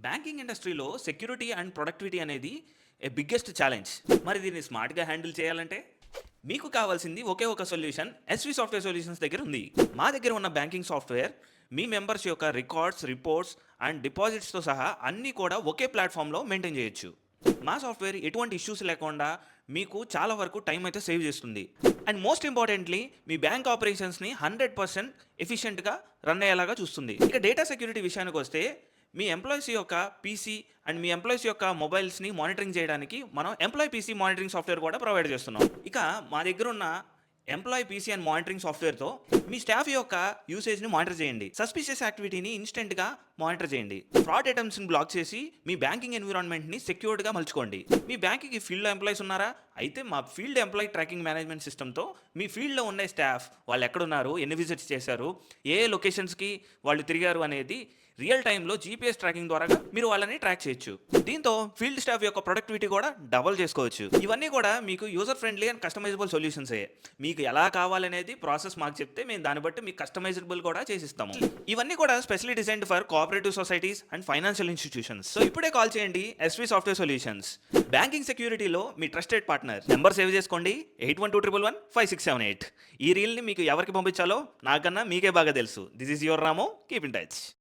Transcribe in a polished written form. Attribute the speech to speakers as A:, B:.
A: Banking ఇండస్ట్రీలో security and productivity అనేది biggest challenge. మరి దీన్ని స్మార్ట్గా హ్యాండిల్ చేయాలంటే మీకు కావాల్సింది ఒకే ఒక సొల్యూషన్ ఎస్వి సాఫ్ట్వేర్ సొల్యూషన్స్ దగ్గర ఉంది. మా దగ్గర ఉన్న బ్యాంకింగ్ సాఫ్ట్వేర్ మీ మెంబర్స్ యొక్క రికార్డ్స్, రిపోర్ట్స్ అండ్ డిపాజిట్స్తో సహా అన్నీ కూడా ఒకే ప్లాట్ఫామ్లో మెయింటైన్ చేయొచ్చు. మా సాఫ్ట్వేర్ ఎటువంటి ఇష్యూస్ లేకుండా మీకు చాలా వరకు టైం అయితే సేవ్ చేస్తుంది. అండ్ మోస్ట్ ఇంపార్టెంట్లీ మీ బ్యాంక్ ఆపరేషన్స్ని 100% ఎఫిషియెంట్గా రన్ అయ్యేలాగా చూస్తుంది. ఇక డేటా సెక్యూరిటీ విషయానికి వస్తే మీ ఎంప్లాయీస్ యొక్క పీసీ అండ్ మీ ఎంప్లాయీస్ యొక్క మొబైల్స్ని మానిటరింగ్ చేయడానికి మనం ఎంప్లాయీ పీసీ మానిటరింగ్ సాఫ్ట్వేర్ కూడా ప్రొవైడ్ చేస్తున్నాం. ఇక మా దగ్గర ఉన్న ఎంప్లాయీ పీసీ అండ్ మానిటరింగ్ సాఫ్ట్వేర్తో మీ స్టాఫ్ యొక్క యూసేజ్ని మానిటర్ చేయండి. సస్పిషియస్ యాక్టివిటీని ఇన్స్టెంట్గా మానిటర్ చేయండి. ఫ్రాడ్ అటెంప్ట్స్ని బ్లాక్ చేసి మీ బ్యాంకింగ్ ఎన్విరాన్మెంట్ని సెక్యూర్డ్గా మలుచుకోండి. మీ బ్యాంకింగ్ ఫీల్డ్ ఎంప్లాయీస్ ఉన్నారా? అయితే మా ఫీల్డ్ ఎంప్లాయీ ట్రాకింగ్ మేనేజ్మెంట్ సిస్టమ్తో మీ ఫీల్డ్లో ఉన్న స్టాఫ్ వాళ్ళు ఎక్కడున్నారు, ఎన్ని విజిట్స్ చేశారు, ఏ లొకేషన్స్కి వాళ్ళు తిరిగారు అనేది రియల్ టైంలో జీపీఎస్ ట్రాకింగ్ ద్వారా మీరు వాళ్ళని ట్రాక్ చేయొచ్చు. దీంతో ఫీల్డ్ స్టాఫ్ యొక్క ప్రొడక్టివిటీ కూడా డబల్ చేసుకోవచ్చు. ఇవన్నీ కూడా మీకు యూజర్ ఫ్రెండ్లీ అండ్ కస్టమైజబుల్ సొల్యూషన్సే. మీకు ఎలా కావాలనేది ప్రాసెస్ మాకు చెప్తే మేము దాన్ని బట్టి మీకు కస్టమైజబుల్ కూడా చేసిస్తాము. ఇవన్నీ కూడా specially designed for cooperative societies and financial institutions. So ఇప్పుడే కాల్ చేయండి ఎస్వి సాఫ్ట్వేర్ సొల్యూషన్స్, బ్యాంకింగ్ సెక్యూరిటీలో మీ ట్రస్టెడ్ పార్ట్నర్. నెంబర్ సేవ్ చేసుకోండి, 8121115678. ఈ రీల్ని మీకు ఎవరికి పంపించాలో నాకన్నా మీకే బాగా తెలుసు. This is your Ramu. Keep in touch.